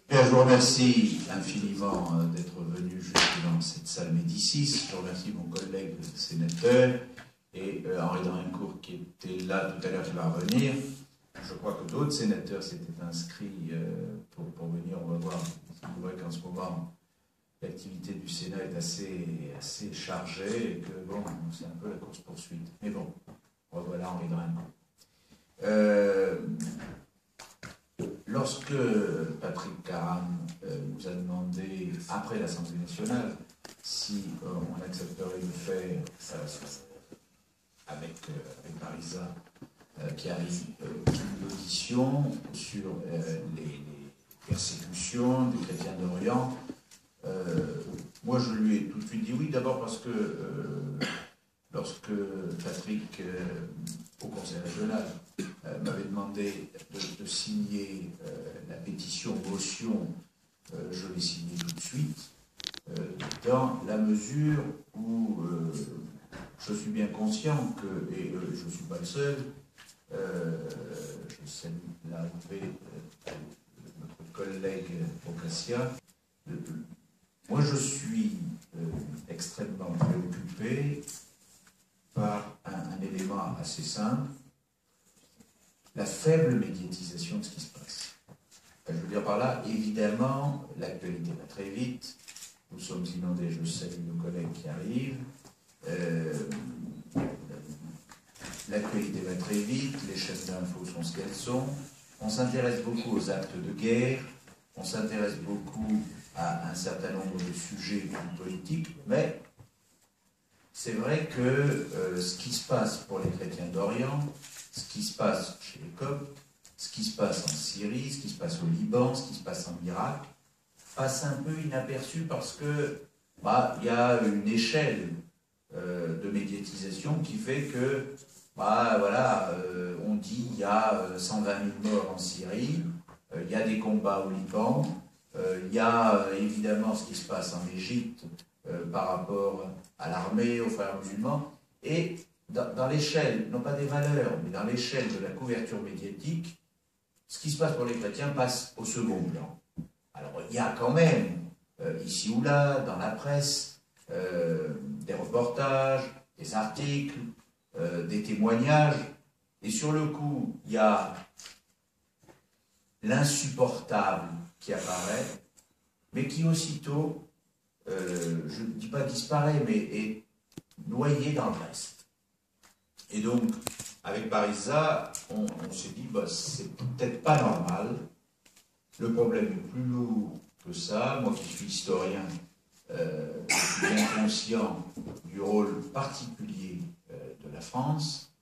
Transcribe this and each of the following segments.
Bien, je vous remercie infiniment d'être venu jusque dans cette salle Médicis. Je remercie mon collègue sénateur et Henri Drincourt qui était là tout à l'heure, qui va revenir. Je crois que d'autres sénateurs s'étaient inscrits pour venir. On va voir. Vous voyez qu'en ce moment, l'activité du Sénat est assez chargée et que, bon, c'est un peu la course-poursuite. Mais bon, revoilà Henri Drincourt. Lorsque Patrick Caram nous a demandé, après l'Assemblée nationale, si on accepterait de faire, avec Marisa, qui arrive, une audition sur les persécutions des chrétiens d'Orient, moi je lui ai tout de suite dit oui, d'abord parce que lorsque Patrick, au Conseil régional, m'avait demandé de signer la pétition motion, je l'ai signée tout de suite, dans la mesure où je suis bien conscient que, et je ne suis pas le seul, je salue l'arrivée de notre collègue Ocassia, moi je suis extrêmement préoccupé par un élément assez simple, la faible médiatisation de ce qui se passe. Je veux dire par là, évidemment, l'actualité va très vite, nous sommes inondés, je salue nos collègues qui arrivent, l'actualité va très vite, les chaînes d'infos sont ce qu'elles sont, on s'intéresse beaucoup aux actes de guerre, on s'intéresse beaucoup à un certain nombre de sujets politiques, mais c'est vrai que ce qui se passe pour les chrétiens d'Orient, ce qui se passe chez les Coptes, ce qui se passe en Syrie, ce qui se passe au Liban, ce qui se passe en Irak, passe un peu inaperçu parce que y a une échelle de médiatisation qui fait que on dit il y a 120 000 morts en Syrie, il y a des combats au Liban, il y a évidemment ce qui se passe en Égypte par rapport à l'armée, aux frères musulmans, et dans l'échelle, non pas des valeurs, mais dans l'échelle de la couverture médiatique, ce qui se passe pour les chrétiens passe au second plan. Alors il y a quand même, ici ou là, dans la presse, des reportages, des articles, des témoignages, et sur le coup, il y a l'insupportable qui apparaît, mais qui aussitôt, je ne dis pas disparaît, mais est noyé dans le reste. Et donc, avec Marisa, on s'est dit, c'est peut-être pas normal, le problème est plus lourd que ça. Moi qui suis historien, je suis bien conscient du rôle particulier de la France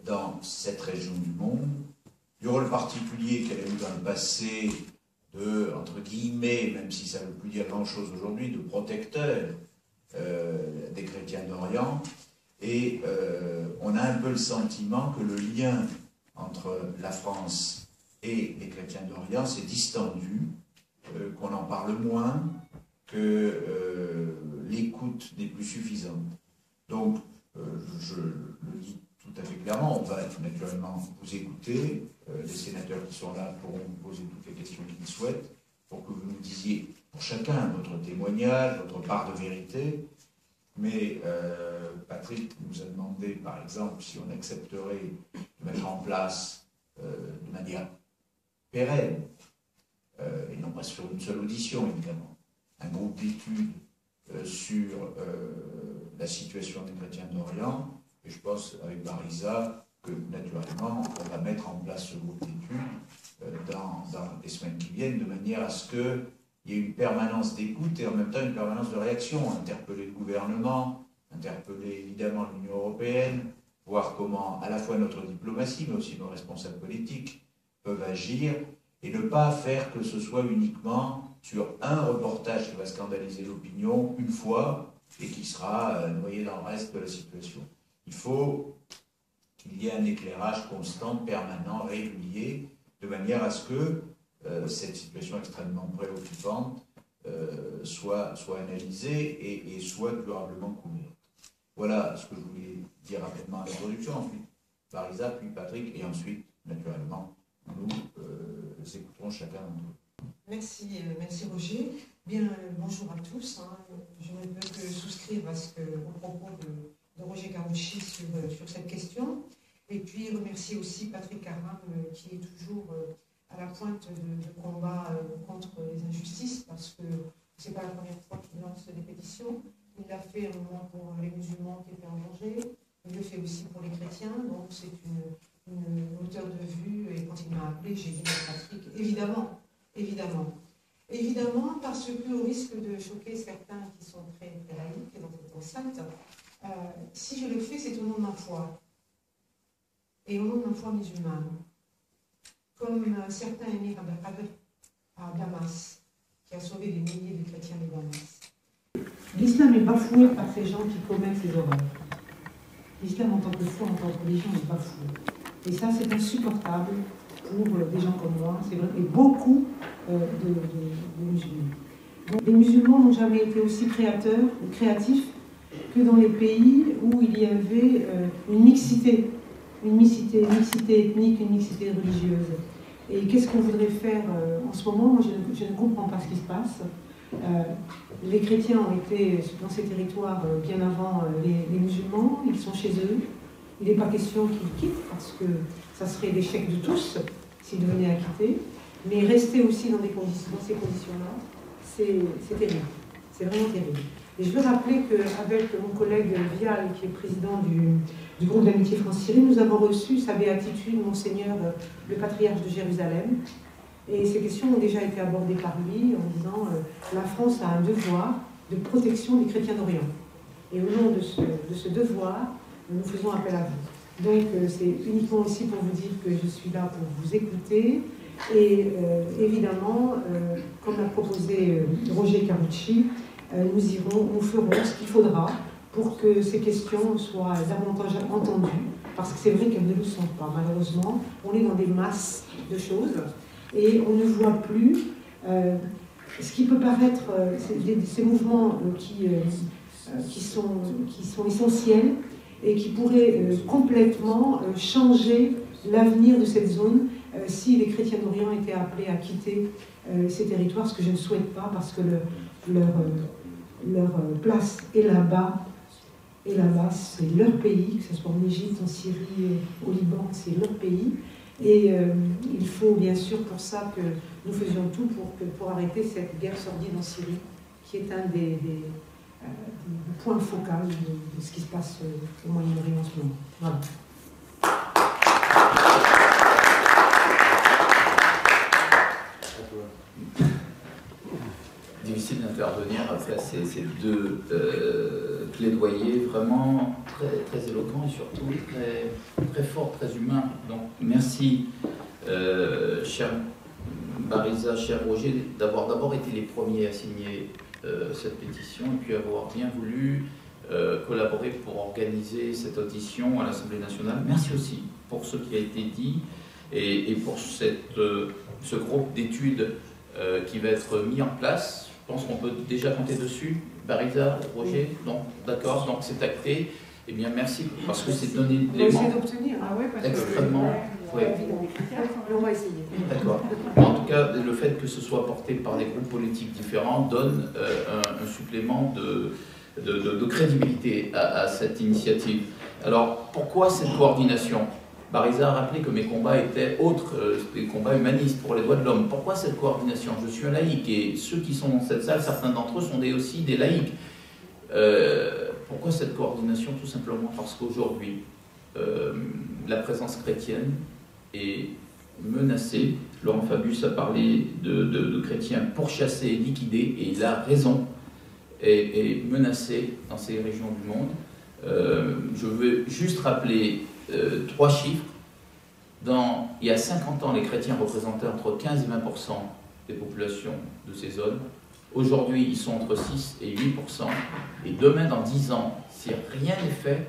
dans cette région du monde, du rôle particulier qu'elle a eu dans le passé de, entre guillemets, même si ça ne veut plus dire grand-chose aujourd'hui, de protecteur des chrétiens d'Orient. Et on a un peu le sentiment que le lien entre la France et les chrétiens d'Orient s'est distendu, qu'on en parle moins, que l'écoute n'est plus suffisante. Donc, je le dis tout à fait clairement, on va naturellement vous écouter, les sénateurs qui sont là pourront vous poser toutes les questions qu'ils souhaitent, pour que vous nous disiez, pour chacun, votre témoignage, votre part de vérité. Mais Patrick nous a demandé, par exemple, si on accepterait de mettre en place de manière pérenne, et non pas sur une seule audition, évidemment, un groupe d'études sur la situation des chrétiens d'Orient. Et je pense, avec Marisa, que naturellement, on va mettre en place ce groupe d'études dans les semaines qui viennent, de manière à ce qu'il y ait une permanence d'écoute et en même temps une permanence de réaction, interpeller le gouvernement, interpeller évidemment l'Union européenne, voir comment à la fois notre diplomatie, mais aussi nos responsables politiques peuvent agir, et ne pas faire que ce soit uniquement sur un reportage qui va scandaliser l'opinion une fois et qui sera noyé dans le reste de la situation. Il faut qu'il y ait un éclairage constant, permanent, régulier, de manière à ce que cette situation extrêmement préoccupante soit analysée et soit durablement couverte. Voilà ce que je voulais dire rapidement à l'introduction. Ensuite, Marisa, puis Patrick, et ensuite, naturellement, nous écouterons chacun d'entre eux. Merci, merci Roger. Bien, bonjour à tous. Hein. Je ne peux que souscrire au propos de Roger Carucci sur cette question. Et puis remercier aussi Patrick Aram qui est toujours à la pointe de combat contre les injustices, parce que ce n'est pas la première fois qu'il lance des pétitions. Il l'a fait à un moment pour les musulmans qui étaient en danger. Il le fait aussi pour les chrétiens. Donc c'est une hauteur de vue. Et quand il m'a appelé, j'ai dit à Patrick, évidemment. Évidemment. Évidemment, parce que, au risque de choquer certains qui sont très laïcs dans cette enceinte, si je le fais, c'est au nom de ma foi. Et au nom de ma foi musulmane. Comme certains émirs à Damas, qui a sauvé des milliers de chrétiens de Damas. L'islam est bafoué par ces gens qui commettent ces horreurs. L'islam en tant que foi, en tant que religion, est bafoué. Et ça, c'est insupportable pour des gens comme moi, c'est vrai, et beaucoup de musulmans. Donc, les musulmans n'ont jamais été aussi créatifs que dans les pays où il y avait une mixité ethnique, une mixité religieuse. Et qu'est-ce qu'on voudrait faire en ce moment? Moi, je ne comprends pas ce qui se passe. Les chrétiens ont été dans ces territoires bien avant les musulmans, ils sont chez eux. Il n'est pas question qu'ils quittent, parce que ça serait l'échec de tous s'ils venaient à quitter. Mais rester aussi dans ces conditions-là, c'est terrible. C'est vraiment terrible. Et je veux rappeler qu'avec mon collègue Vial, qui est président du groupe d'amitié France-Syrie, nous avons reçu sa béatitude, Monseigneur le patriarche de Jérusalem. Et ces questions ont déjà été abordées par lui en disant la France a un devoir de protection des chrétiens d'Orient. Et au nom de ce devoir, nous faisons appel à vous. Donc c'est uniquement aussi pour vous dire que je suis là pour vous écouter. Et évidemment, comme l'a proposé Roger Carucci, nous ferons ce qu'il faudra pour que ces questions soient davantage entendues. Parce que c'est vrai qu'elles ne le sont pas, malheureusement. On est dans des masses de choses et on ne voit plus ce qui peut paraître ces mouvements qui sont essentiels et qui pourraient complètement changer l'avenir de cette zone si les chrétiens d'Orient étaient appelés à quitter ces territoires, ce que je ne souhaite pas, parce que leur place est là-bas. Et là-bas, c'est leur pays, que ce soit en Égypte, en Syrie, au Liban, c'est leur pays. Et il faut bien sûr pour ça que nous faisions tout pour arrêter cette guerre sordide en Syrie, qui est un des points focaux de ce qui se passe au Moyen-Orient en ce moment. Voilà. Difficile d'intervenir après ces deux plaidoyers vraiment très, très éloquents et surtout très, très forts, très humains. Donc merci, cher Bariza, cher Roger, d'avoir d'abord été les premiers à signer cette pétition et puis avoir bien voulu collaborer pour organiser cette audition à l'Assemblée nationale. Merci aussi pour ce qui a été dit et pour ce groupe d'études qui va être mis en place. Je pense qu'on peut déjà compter dessus. Bariza, Roger, donc d'accord, donc c'est acté. Eh bien merci, parce que c'est donné l'élément extrêmement... Oui. On va essayer. D'accord. En tout cas, le fait que ce soit porté par des groupes politiques différents donne un supplément de crédibilité à cette initiative. Alors, pourquoi cette coordination? Bariza a rappelé que mes combats étaient autres, des combats humanistes pour les droits de l'homme. Pourquoi cette coordination? Je suis un laïc et ceux qui sont dans cette salle, certains d'entre eux sont aussi des laïcs. Pourquoi cette coordination? Tout simplement parce qu'aujourd'hui, la présence chrétienne est menacée. Laurent Fabius a parlé de chrétiens pourchassés, liquidés, et il a raison, est menacée dans ces régions du monde. Je veux juste rappeler 3 chiffres. Il y a 50 ans, les chrétiens représentaient entre 15 et 20% des populations de ces zones. Aujourd'hui, ils sont entre 6 et 8%. Et demain, dans 10 ans, si rien n'est fait,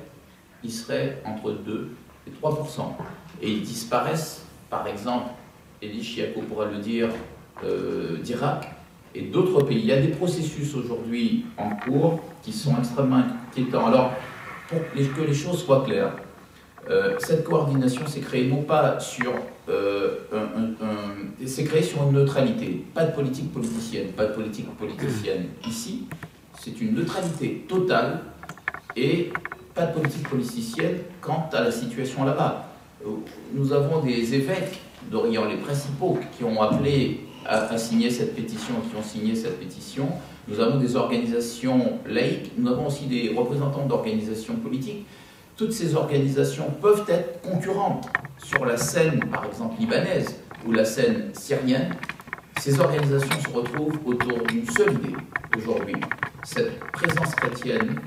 ils seraient entre 2 et 3%. Et ils disparaissent, par exemple, Elie Chiako pourra le dire, d'Irak et d'autres pays. Il y a des processus aujourd'hui en cours qui sont extrêmement inquiétants. Alors, pour que les choses soient claires, cette coordination s'est créée non pas sur c'est créé sur une neutralité, pas de politique politicienne, pas de politique politicienne. Ici, c'est une neutralité totale et pas de politique politicienne quant à la situation là-bas. Nous avons des évêques d'Orient, les principaux, qui ont appelé à signer cette pétition, qui ont signé cette pétition. Nous avons des organisations laïques, nous avons aussi des représentants d'organisations politiques. Toutes ces organisations peuvent être concurrentes sur la scène, par exemple, libanaise ou la scène syrienne. Ces organisations se retrouvent autour d'une seule idée aujourd'hui, cette présence chrétienne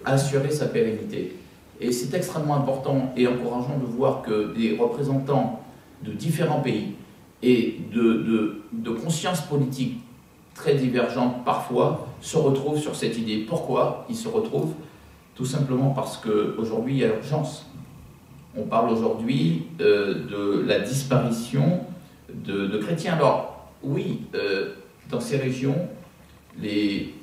assurer sa pérennité. Et c'est extrêmement important et encourageant de voir que des représentants de différents pays et de consciences politiques très divergentes parfois se retrouvent sur cette idée. Pourquoi ils se retrouvent? Tout simplement parce qu'aujourd'hui, il y a urgence. On parle aujourd'hui de la disparition de chrétiens. Alors, oui, dans ces régions, les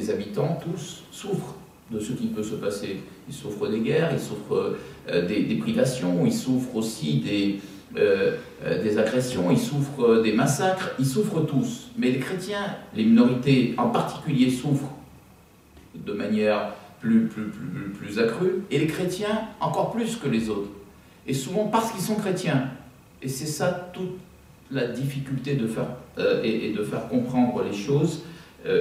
habitants, tous, souffrent de ce qui peut se passer. Ils souffrent des guerres, ils souffrent des privations, ils souffrent aussi des agressions, ils souffrent des massacres, ils souffrent tous. Mais les chrétiens, les minorités en particulier, souffrent de manière plus accrue, et les chrétiens encore plus que les autres. Et souvent parce qu'ils sont chrétiens. Et c'est ça toute la difficulté de faire, et de faire comprendre les choses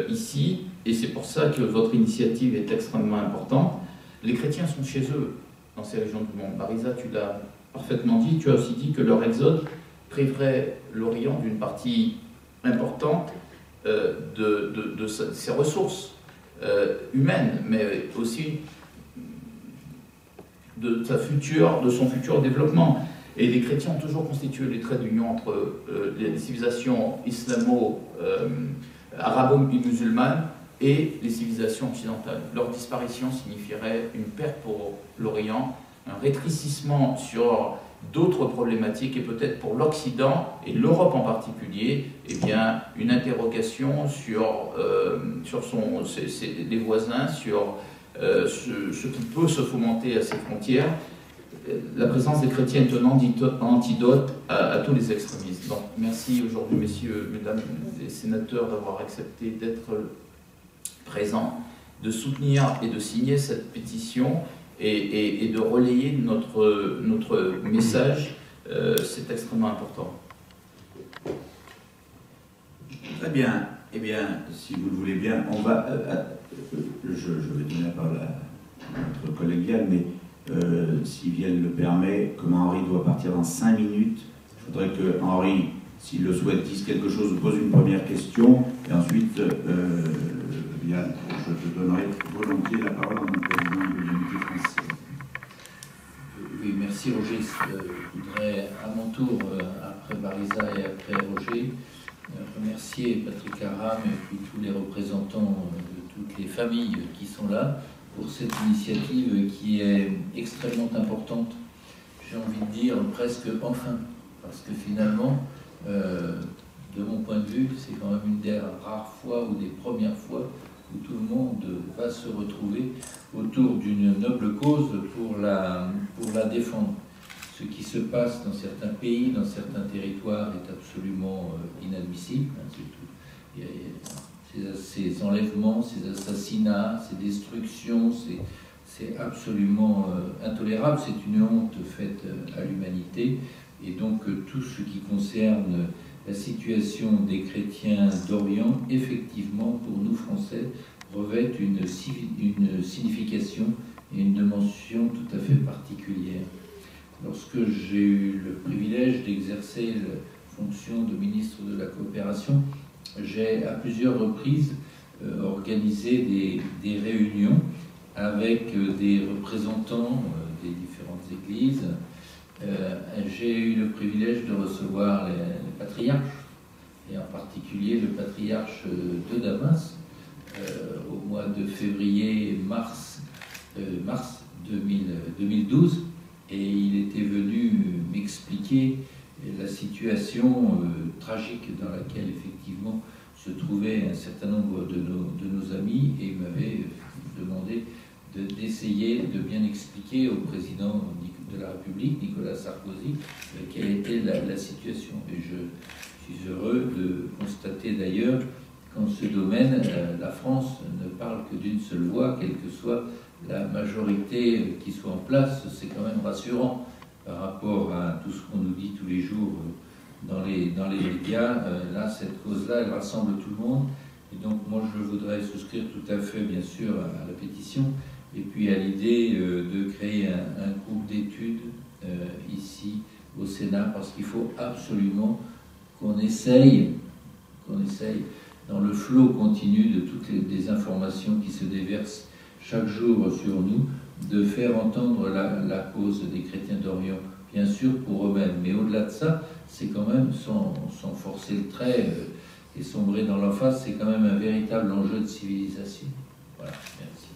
ici, et c'est pour ça que votre initiative est extrêmement importante. Les chrétiens sont chez eux, dans ces régions du monde. Marisa, tu l'as parfaitement dit, tu as aussi dit que leur exode priverait l'Orient d'une partie importante de ses ressources humaines, mais aussi de son futur développement. Et les chrétiens ont toujours constitué les traits d'union entre les civilisations arabo-musulmanes et les civilisations occidentales. Leur disparition signifierait une perte pour l'Orient, un rétrécissement sur d'autres problématiques, et peut-être pour l'Occident et l'Europe en particulier, eh bien, une interrogation sur les voisins, sur ce qui peut se fomenter à ses frontières. La présence des chrétiens est un antidote à tous les extrémismes. Donc, merci aujourd'hui, messieurs, mesdames les sénateurs, d'avoir accepté d'être présents, de soutenir et de signer cette pétition et de relayer notre message. C'est extrêmement important. Très bien. Eh bien, si vous le voulez bien, on va... je vais donner la parole à notre collègue Yann, mais si Vielle le permet, comme Henri doit partir dans 5 minutes, je voudrais que Henri, s'il le souhaite, dise quelque chose, pose une première question, et ensuite, Yann, je te donnerai volontiers la parole en tant que président de l'Unité française. Oui, merci Roger. Je voudrais à mon tour, après Marisa et après Roger, remercier Patrick Aram et puis tous les représentants de toutes les familles qui sont là pour cette initiative qui est extrêmement importante. J'ai envie de dire presque enfin, parce que finalement, de mon point de vue, c'est quand même une des rares fois ou des premières fois où tout le monde va se retrouver autour d'une noble cause pour la défendre. Ce qui se passe dans certains pays, dans certains territoires est absolument inadmissible. Il y a ces enlèvements, ces assassinats, ces destructions, c'est absolument intolérable. C'est une honte faite à l'humanité. Et donc tout ce qui concerne la situation des chrétiens d'Orient, effectivement, pour nous Français, revêt une signification et une dimension tout à fait particulière. Lorsque j'ai eu le privilège d'exercer la fonction de ministre de la Coopération, j'ai à plusieurs reprises organisé des réunions avec des représentants des différentes églises. J'ai eu le privilège de recevoir les patriarches, et en particulier le patriarche de Damas, au mois de février-mars 2012, et il était venu m'expliquer la situation tragique dans laquelle effectivement se trouvaient un certain nombre de nos amis, et il m'avait demandé d'essayer de bien expliquer au président Nicolas de la République, Nicolas Sarkozy, quelle était la situation. Et je suis heureux de constater d'ailleurs qu'en ce domaine, la France ne parle que d'une seule voix, quelle que soit la majorité qui soit en place. C'est quand même rassurant par rapport à tout ce qu'on nous dit tous les jours dans les médias. Là, cette cause-là, elle rassemble tout le monde. Et donc, moi, je voudrais souscrire tout à fait, bien sûr, à la pétition, et puis à l'idée de créer un groupe d'études ici au Sénat, parce qu'il faut absolument qu'on essaye, dans le flot continu de toutes les informations qui se déversent chaque jour sur nous, de faire entendre la cause des chrétiens d'Orient, bien sûr pour eux-mêmes, mais au-delà de ça, c'est quand même, sans forcer le trait et sombrer dans la face, c'est quand même un véritable enjeu de civilisation. Voilà, merci.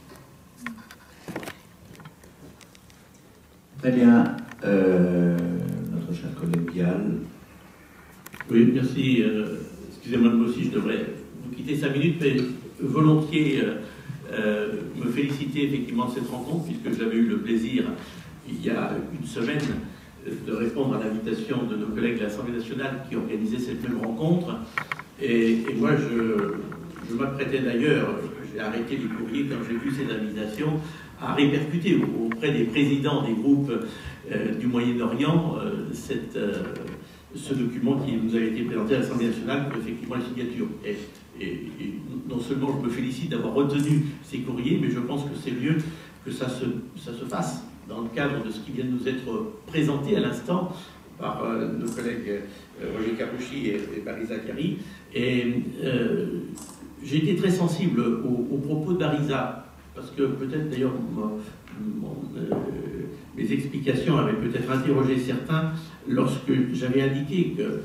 Très bien. Notre cher collègue Vial. Oui, merci. Excusez-moi, moi aussi, je devrais vous quitter 5 minutes, mais volontiers me féliciter effectivement de cette rencontre, puisque j'avais eu le plaisir, il y a une semaine, de répondre à l'invitation de nos collègues de l'Assemblée nationale qui organisaient cette même rencontre. Et moi, je m'apprêtais d'ailleurs, j'ai arrêté les courriers quand j'ai vu ces invitations, à répercuter auprès des présidents des groupes du Moyen-Orient ce document qui nous avait été présenté à l'Assemblée nationale pour effectivement la signature. Et non seulement je me félicite d'avoir retenu ces courriers, mais je pense que c'est mieux que ça se fasse dans le cadre de ce qui vient de nous être présenté à l'instant par nos collègues Roger Karouchi et Bariza Kari. Et j'ai été très sensible aux propos de Bariza, parce que peut-être d'ailleurs mes explications avaient peut-être interrogé certains lorsque j'avais indiqué que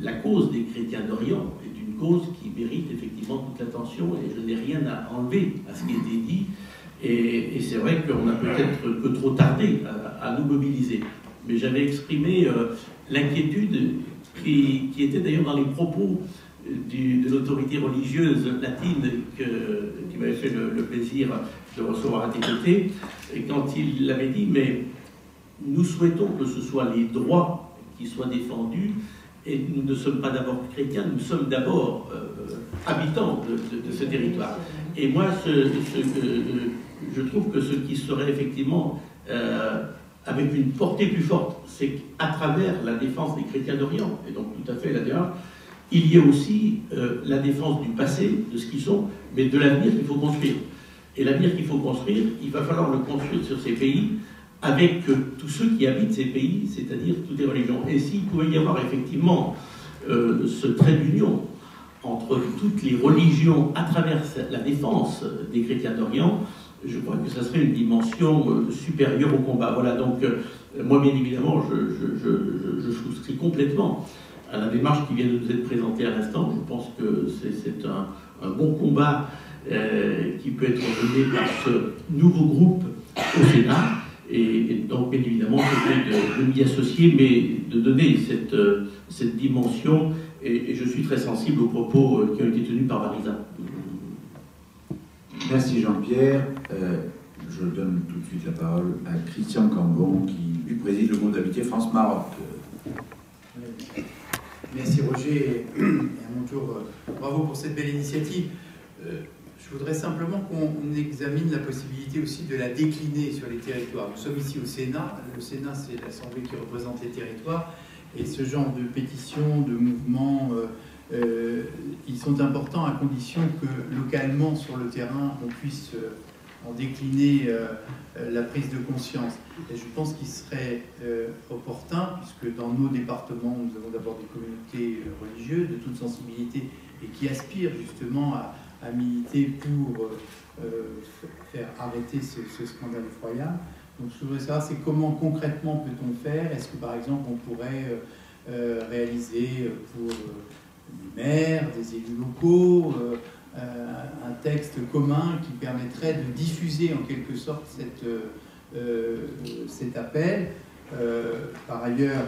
la cause des chrétiens d'Orient est une cause qui mérite effectivement toute l'attention, et je n'ai rien à enlever à ce qui a été dit. Et c'est vrai qu'on a peut-être que trop tardé à nous mobiliser. Mais j'avais exprimé l'inquiétude qui était d'ailleurs dans les propos de l'autorité religieuse latine qui m'avait fait le plaisir de recevoir à tes côtés, et quand il avait dit, mais nous souhaitons que ce soit les droits qui soient défendus, et nous ne sommes pas d'abord chrétiens, nous sommes d'abord habitants de ce territoire. Et moi, je trouve que ce qui serait effectivement avec une portée plus forte, c'est qu'à travers la défense des chrétiens d'Orient, et donc tout à fait la démarche, il y a aussi la défense du passé, de ce qu'ils sont, mais de l'avenir qu'il faut construire. Et l'avenir qu'il faut construire, il va falloir le construire sur ces pays, avec tous ceux qui habitent ces pays, c'est-à-dire toutes les religions. Et s'il pouvait y avoir effectivement ce trait d'union entre toutes les religions à travers la défense des chrétiens d'Orient, je crois que ça serait une dimension supérieure au combat. Voilà, donc moi bien évidemment, je souscris complètement à la démarche qui vient de nous être présentée à l'instant. Je pense que c'est un bon combat qui peut être mené par ce nouveau groupe au Sénat. Et donc, bien évidemment, de m'y associer, mais de donner cette dimension. Et je suis très sensible aux propos qui ont été tenus par Bariza. Merci Jean-Pierre. Je donne tout de suite la parole à Christian Cambon, qui lui préside le groupe d'amitié France-Maroc. Merci Roger, et à mon tour, bravo pour cette belle initiative. Je voudrais simplement qu'on examine la possibilité aussi de la décliner sur les territoires. Nous sommes ici au Sénat. Le Sénat, c'est l'Assemblée qui représente les territoires. Et ce genre de pétitions, de mouvements, ils sont importants à condition que localement, sur le terrain, on puisse en décliner la prise de conscience. Et je pense qu'il serait opportun, puisque dans nos départements, nous avons d'abord des communautés religieuses de toute sensibilité et qui aspirent justement à militer pour faire arrêter ce scandale effroyable. Donc je voudrais savoir, c'est comment concrètement peut-on faire? Est-ce que par exemple on pourrait réaliser pour les maires, des élus locaux, un texte commun qui permettrait de diffuser en quelque sorte cet appel? Par ailleurs,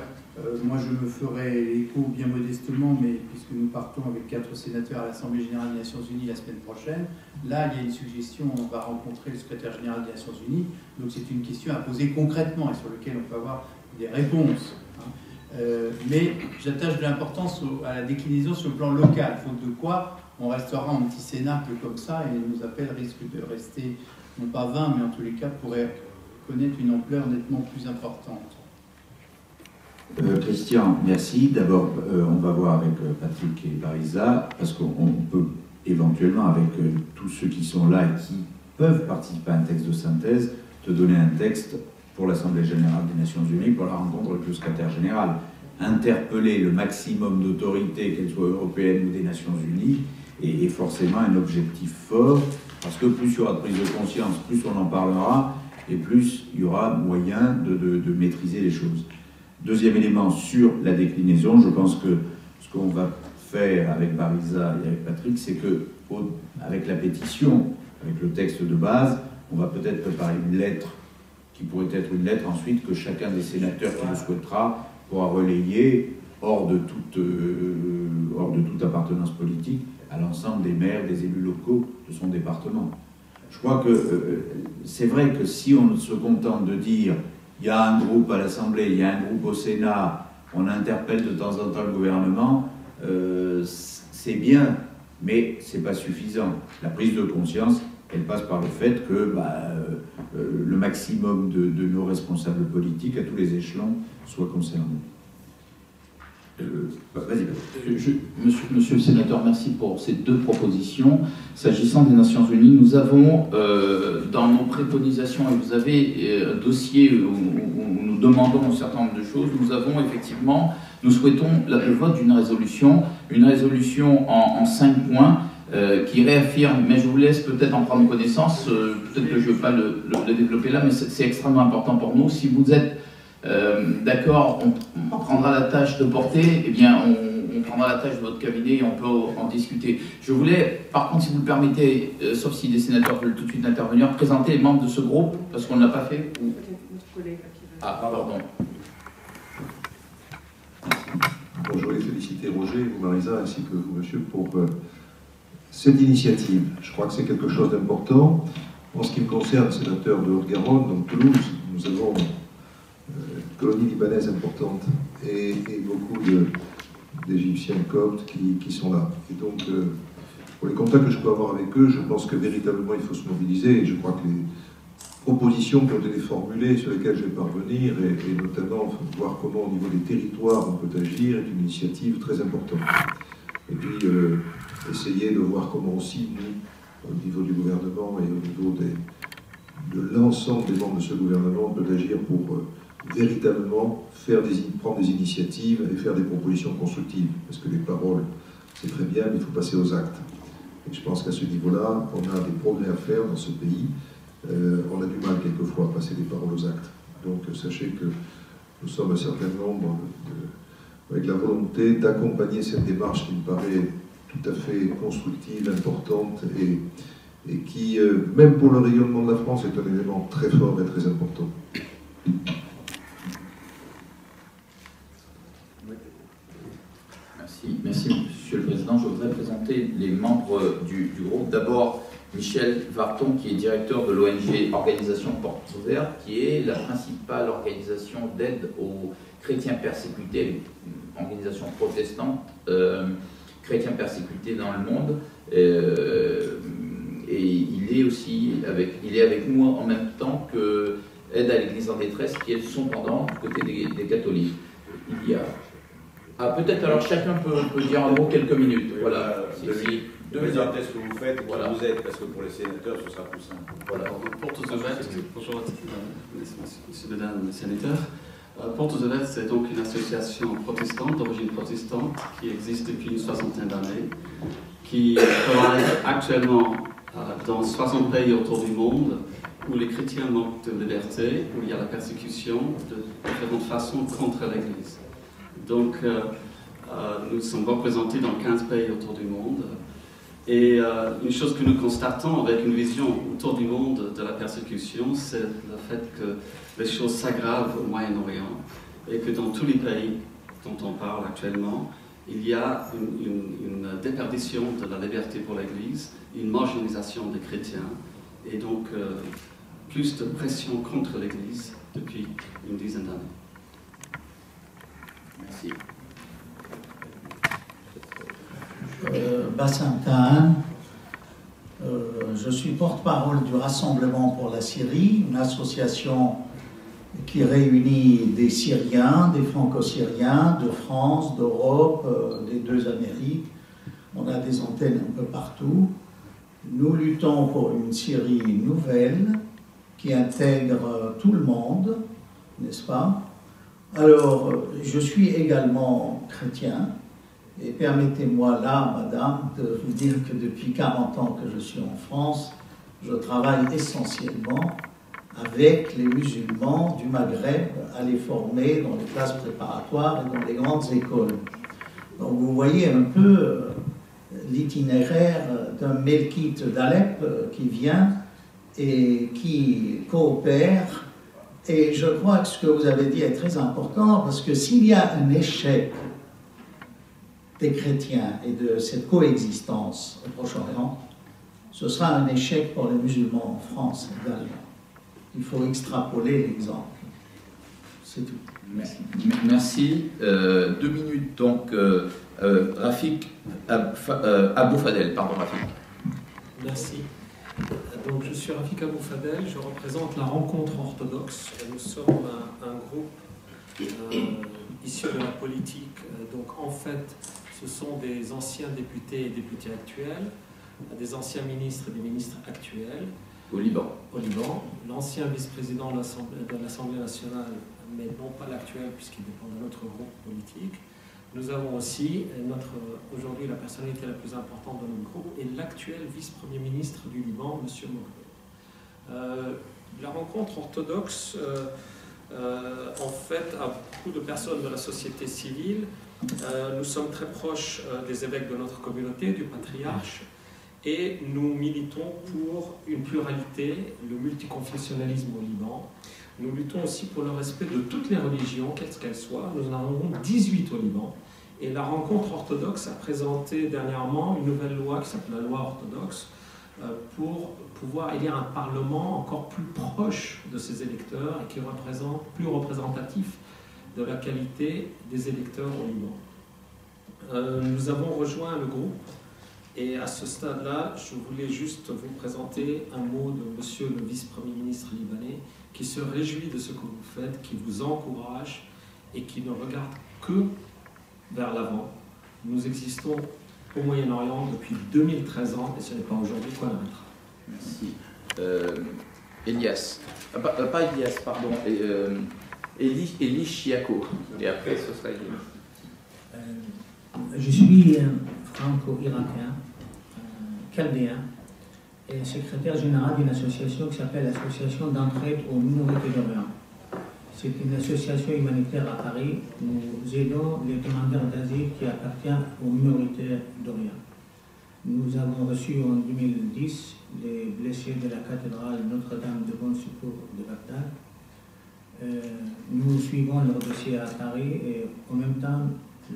Moi, je me ferai l'écho bien modestement, mais puisque nous partons avec 4 sénateurs à l'Assemblée générale des Nations Unies la semaine prochaine, là, il y a une suggestion, on va rencontrer le secrétaire général des Nations Unies, donc c'est une question à poser concrètement et sur laquelle on peut avoir des réponses. Mais j'attache de l'importance à la déclinaison sur le plan local, faute de quoi on restera en petit cénacle comme ça et nos appels risquent de rester, non pas vains, mais en tous les cas pourraient connaître une ampleur nettement plus importante. Christian, merci. D'abord, on va voir avec Patrick et Barisa, parce qu'on peut éventuellement, avec tous ceux qui sont là et qui peuvent participer à un texte de synthèse, te donner un texte pour l'Assemblée générale des Nations Unies, pour la rencontre avec le secrétaire général. Interpeller le maximum d'autorités, qu'elles soient européennes ou des Nations Unies, est forcément un objectif fort, parce que plus il y aura de prise de conscience, plus on en parlera, et plus il y aura moyen de maîtriser les choses. Deuxième élément sur la déclinaison, je pense que ce qu'on va faire avec Barisa et avec Patrick, c'est que avec la pétition, avec le texte de base, on va peut-être préparer une lettre qui pourrait être une lettre ensuite que chacun des sénateurs qui le souhaitera pourra relayer hors de toute appartenance politique à l'ensemble des maires, des élus locaux de son département. Je crois que c'est vrai que si on se contente de dire il y a un groupe à l'Assemblée, il y a un groupe au Sénat, on interpelle de temps en temps le gouvernement, c'est bien, mais ce n'est pas suffisant. La prise de conscience, elle passe par le fait que le maximum de nos responsables politiques à tous les échelons soient concernés. Vas-y. Monsieur le sénateur, merci pour ces deux propositions. S'agissant des Nations Unies, nous avons dans nos préconisations, et vous avez un dossier où nous demandons un certain nombre de choses, nous souhaitons le vote d'une résolution, en 5 points, qui réaffirme, mais je vous laisse peut-être en prendre connaissance, peut-être que je ne vais pas le développer là, mais c'est extrêmement important pour nous. Si vous êtes d'accord, on prendra la tâche de porter, eh bien on prendra la tâche de votre cabinet et on peut en discuter. Je voulais, par contre, si vous le permettez, sauf si des sénateurs veulent tout de suite intervenir, présenter les membres de ce groupe, parce qu'on ne l'a pas fait. Ou... Notre collègue qui veut... Ah, pardon. Bon, je voulais féliciter Roger, vous Marisa, ainsi que vous, monsieur, pour cette initiative. Je crois que c'est quelque chose d'important. En ce qui me concerne, sénateur de Haute-Garonne, donc Toulouse, nous avons une colonie libanaise importante et beaucoup d'Égyptiens coptes qui sont là. Et donc, pour les contacts que je peux avoir avec eux, je pense que véritablement il faut se mobiliser. Et je crois que les propositions qui ont été formulées, sur lesquelles je vais parvenir, et notamment voir comment au niveau des territoires on peut agir, est une initiative très importante. Et puis, essayer de voir comment aussi, nous, au niveau du gouvernement et au niveau de l'ensemble des membres de ce gouvernement, on peut agir pour véritablement prendre des initiatives et faire des propositions constructives. Parce que les paroles, c'est très bien, mais il faut passer aux actes. Et je pense qu'à ce niveau-là, on a des progrès à faire dans ce pays. On a du mal quelquefois à passer des paroles aux actes. Donc sachez que nous sommes un certain nombre avec la volonté d'accompagner cette démarche qui me paraît tout à fait constructive, importante et qui, même pour le rayonnement de la France, est un élément très fort et très important. Merci, Monsieur le Président. Je voudrais présenter les membres du groupe. D'abord, Michel Varton, qui est directeur de l'ONG Organisation Portes Ouvertes, qui est la principale organisation d'aide aux chrétiens persécutés, une organisation protestante, chrétiens persécutés dans le monde. Et il est avec nous en même temps que Aide à l'Église en détresse, qui est son pendant du côté des catholiques. Il y a... Ah, peut-être alors chacun peut dire en gros quelques minutes. Voilà. Présentez ce que vous faites et qui vous êtes, parce que pour les sénateurs, ce sera plus simple. Voilà. Portes Ouvertes, bonjour monsieur mesdames les sénateurs. Portes Ouvertes, c'est donc une association protestante, d'origine protestante, qui existe depuis une soixantaine d'années, qui travaille actuellement dans 60 pays autour du monde, où les chrétiens manquent de liberté, où il y a la persécution de différentes façons contre l'Église. Donc, nous sommes représentés dans 15 pays autour du monde. Et une chose que nous constatons avec une vision autour du monde de la persécution, c'est le fait que les choses s'aggravent au Moyen-Orient et que dans tous les pays dont on parle actuellement, il y a une déperdition de la liberté pour l'Église, une marginalisation des chrétiens, et donc plus de pression contre l'Église depuis une dizaine d'années. Merci. Bassem Tahan, je suis porte-parole du Rassemblement pour la Syrie, une association qui réunit des Syriens, des Franco-Syriens, de France, d'Europe, des deux Amériques. On a des antennes un peu partout. Nous luttons pour une Syrie nouvelle qui intègre tout le monde, n'est-ce pas? Alors, je suis également chrétien. Et permettez-moi là, madame, de vous dire que depuis 40 ans que je suis en France, je travaille essentiellement avec les musulmans du Maghreb à les former dans les classes préparatoires et dans les grandes écoles. Donc vous voyez un peu l'itinéraire d'un Melkite d'Alep qui vient et qui coopère. Et je crois que ce que vous avez dit est très important, parce que s'il y a un échec des chrétiens et de cette coexistence au Proche-Orient, ce sera un échec pour les musulmans en France également. Il faut extrapoler l'exemple. C'est tout. Merci. 2 minutes, donc, Rafik Abou Fadel. Pardon, Rafik. Merci. Donc, je suis Rafik Abou Fadel, je représente la Rencontre orthodoxe. Nous sommes un groupe issu de la politique. Donc, en fait, ce sont des anciens députés et députés actuels, des anciens ministres et des ministres actuels. Au Liban. Au Liban. L'ancien vice-président de l'Assemblée nationale, mais non pas l'actuel, puisqu'il dépend d'un autre groupe politique. Nous avons aussi, aujourd'hui, la personnalité la plus importante de notre groupe est l'actuel vice-premier ministre du Liban, M. Mokbel. La rencontre orthodoxe, en fait, a beaucoup de personnes de la société civile. Nous sommes très proches des évêques de notre communauté, du patriarche, et nous militons pour une pluralité, le multiconfessionnalisme au Liban. Nous luttons aussi pour le respect de toutes les religions, quelles qu'elles soient. Nous en avons 18 au Liban. Et la rencontre orthodoxe a présenté dernièrement une nouvelle loi qui s'appelle la loi orthodoxe pour pouvoir élire un parlement encore plus proche de ses électeurs et qui représente, plus représentatif de la qualité des électeurs au Liban. Nous avons rejoint le groupe et à ce stade-là, je voulais juste vous présenter un mot de monsieur le vice-premier ministre libanais qui se réjouit de ce que vous faites, qui vous encourage et qui ne regarde que vers l'avant. Nous existons au Moyen-Orient depuis 2013 ans et ce n'est pas aujourd'hui qu'on arrêtera. Merci. Elias. Pas Elias, pardon. Eli Chiaco. Et après, ce sera Elias. Je suis franco-irakien, chaldéen, et secrétaire général d'une association qui s'appelle l'Association d'entraide aux minorités d'Orient. C'est une association humanitaire à Paris. Nous aidons les demandeurs d'asile qui appartiennent aux minorités d'Orient. Nous avons reçu en 2010 les blessés de la cathédrale Notre-Dame de Bon Secours de Bagdad. Nous suivons leur dossier à Paris et en même temps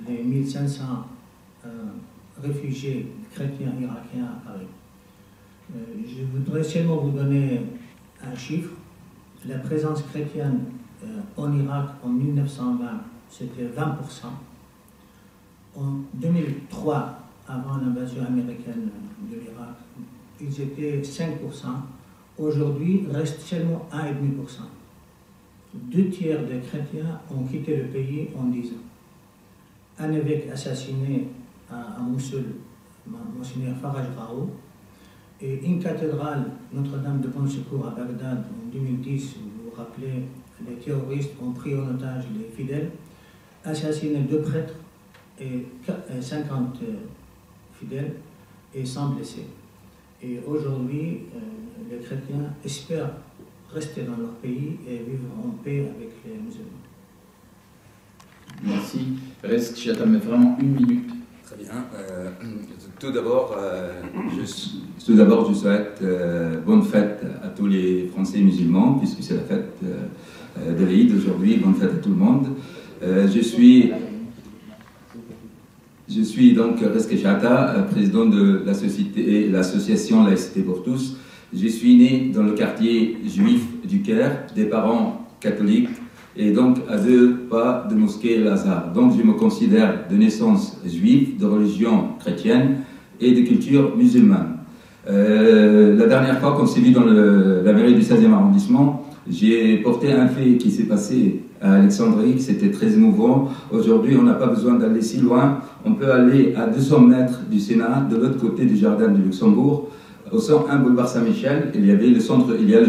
les 1500 réfugiés chrétiens irakiens à Paris. Je voudrais seulement vous donner un chiffre. La présence chrétienne en Irak en 1920, c'était 20%. En 2003, avant l'invasion américaine de l'Irak, ils étaient 5%. Aujourd'hui, il reste seulement 1,5%. 2 tiers des chrétiens ont quitté le pays en 10 ans. Un évêque assassiné à Mossoul, Monseigneur Faraj Rao, et une cathédrale Notre-Dame de Bon Secours à Bagdad en 2010, vous vous rappelez, les terroristes ont pris en otage les fidèles, assassiné 2 prêtres et 50 fidèles et 100 blessés. Et aujourd'hui, les chrétiens espèrent rester dans leur pays et vivre en paix avec les musulmans. Merci. Reste, j'attends vraiment 1 minute. Très bien. Tout d'abord, je souhaite bonne fête à tous les Français musulmans, puisque c'est la fête de l'Eid aujourd'hui. Bonne fête à tout le monde. Je suis donc Reske Chata, président de l'association Laïcité pour tous. Je suis né dans le quartier juif du Caire, des parents catholiques, et donc à 2 pas de mosquée Lazare. Donc je me considère de naissance juive, de religion chrétienne et de culture musulmane. La dernière fois qu'on s'est vu dans la mairie du 16e arrondissement, j'ai porté un fait qui s'est passé à Alexandrie, c'était très émouvant. Aujourd'hui, on n'a pas besoin d'aller si loin. On peut aller à 200 mètres du Sénat, de l'autre côté du jardin du Luxembourg, au 101 boulevard Saint-Michel. Il y a le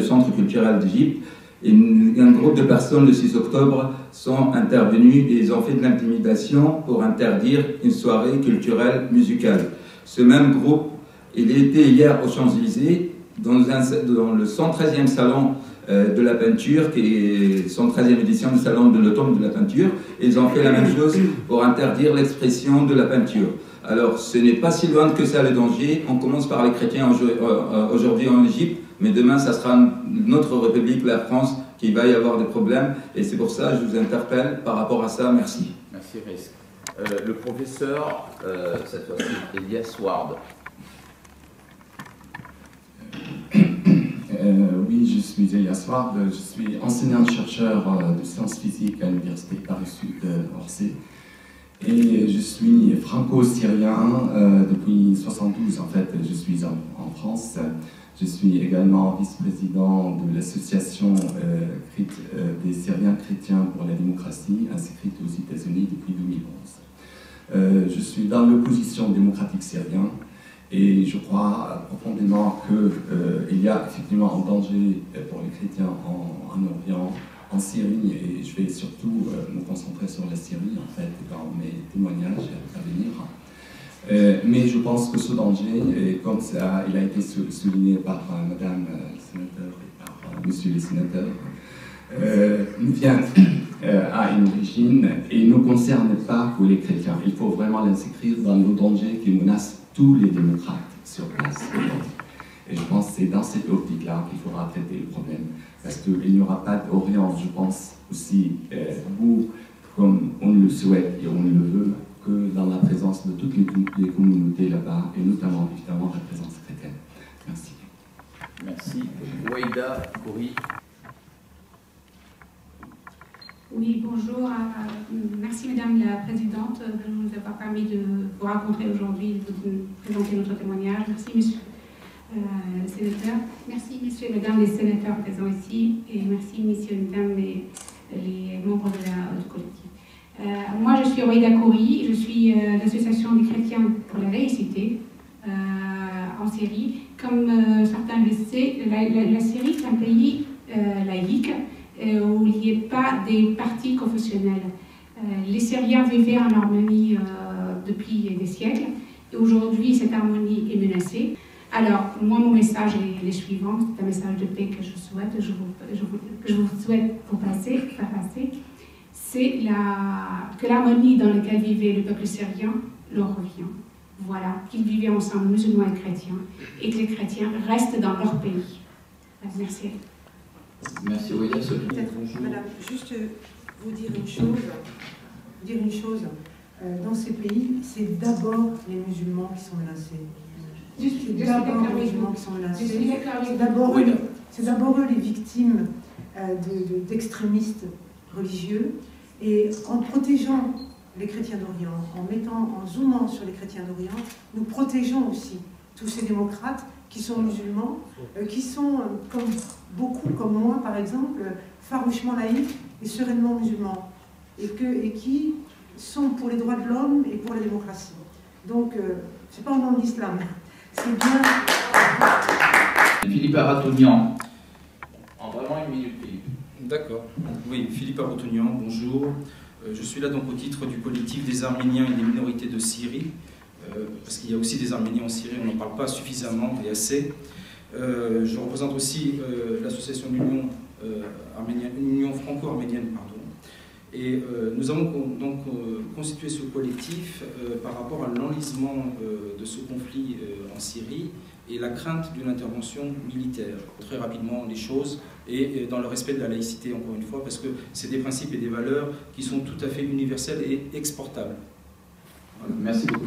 centre culturel d'Égypte. Un groupe de personnes, le 6 octobre, sont intervenus et ils ont fait de l'intimidation pour interdire une soirée culturelle musicale. Ce même groupe, il était hier aux Champs-Élysées, dans le 113e salon de la peinture, qui est 113e édition du salon de l'automne de la peinture. Ils ont fait la même chose pour interdire l'expression de la peinture. Alors, ce n'est pas si loin que ça le danger. On commence par les chrétiens aujourd'hui en Égypte, mais demain, ça sera notre République, la France, qui va y avoir des problèmes. Et c'est pour ça que je vous interpelle par rapport à ça. Merci. Merci, Reske. Le professeur, cette fois-ci, Elias Ward. Oui, je suis Elias Ward, je suis enseignant-chercheur de sciences physiques à l'Université Paris-Sud Orsay. Et je suis franco-syrien depuis 1972, en fait, je suis en France. Je suis également vice-président de l'association des Syriens chrétiens pour la démocratie, inscrite aux États-Unis depuis 2011. Je suis dans l'opposition démocratique syrienne. Et je crois profondément qu'il y a effectivement un danger pour les chrétiens en Orient, en Syrie, et je vais surtout me concentrer sur la Syrie, en fait, dans mes témoignages à venir. Mais je pense que ce danger, comme ça, il a été souligné par Madame la sénateur et par Monsieur le sénateur, vient à une origine et ne concerne pas que les chrétiens. Il faut vraiment l'inscrire dans le danger qui menace tous les démocrates sur place. Et je pense que c'est dans cette optique-là qu'il faudra traiter le problème. Parce qu'il n'y aura pas d'Orient, je pense, aussi beau comme on le souhaite et on le veut, que dans la présence de toutes les communautés là-bas, et notamment, évidemment, la présence chrétienne. Merci. Merci. Waïda Kouri. Oui, bonjour. Merci Madame la Présidente de nous avoir permis de vous rencontrer aujourd'hui, de vous présenter notre témoignage. Merci Monsieur le Sénateur. Merci Messieurs et Mesdames les sénateurs présents ici et merci Messieurs et Mesdames les membres du collectif. Moi je suis Waïda Kouri, je suis l'association des chrétiens pour la laïcité en Syrie. Comme certains le savent, la Syrie est un pays laïque, où il n'y a pas des partis confessionnels. Les Syriens vivaient en harmonie depuis des siècles, et aujourd'hui cette harmonie est menacée. Alors, moi mon message est le suivant, c'est un message de paix que je vous souhaite faire passer, c'est que l'harmonie dans laquelle vivait le peuple syrien leur revient. Voilà, qu'ils vivaient ensemble, musulmans et chrétiens, et que les chrétiens restent dans leur pays. Merci. Merci, oui, peut-être, Madame, juste vous dire une chose. Dans ces pays, c'est d'abord les musulmans qui sont menacés. C'est d'abord les musulmans qui sont menacés. C'est d'abord eux les victimes d'extrémistes religieux. Et en protégeant les chrétiens d'Orient, en zoomant sur les chrétiens d'Orient, nous protégeons aussi tous ces démocrates qui sont musulmans, qui sont, beaucoup comme moi par exemple, farouchement laïcs et sereinement musulmans, et qui sont pour les droits de l'homme et pour la démocratie. Donc, c'est pas au nom de l'islam, c'est bien... Philippe Aratonian, en vraiment une minute. D'accord. Oui, Philippe Aratonian, bonjour. Je suis là donc au titre du collectif des Arméniens et des minorités de Syrie, parce qu'il y a aussi des Arméniens en Syrie, on n'en parle pas suffisamment et assez. Je représente aussi l'association Union franco-arménienne, pardon. Et nous avons donc constitué ce collectif par rapport à l'enlisement de ce conflit en Syrie, et la crainte d'une intervention militaire, très rapidement les choses, et dans le respect de la laïcité, encore une fois, parce que c'est des principes et des valeurs qui sont tout à fait universels et exportables. Voilà. Merci beaucoup.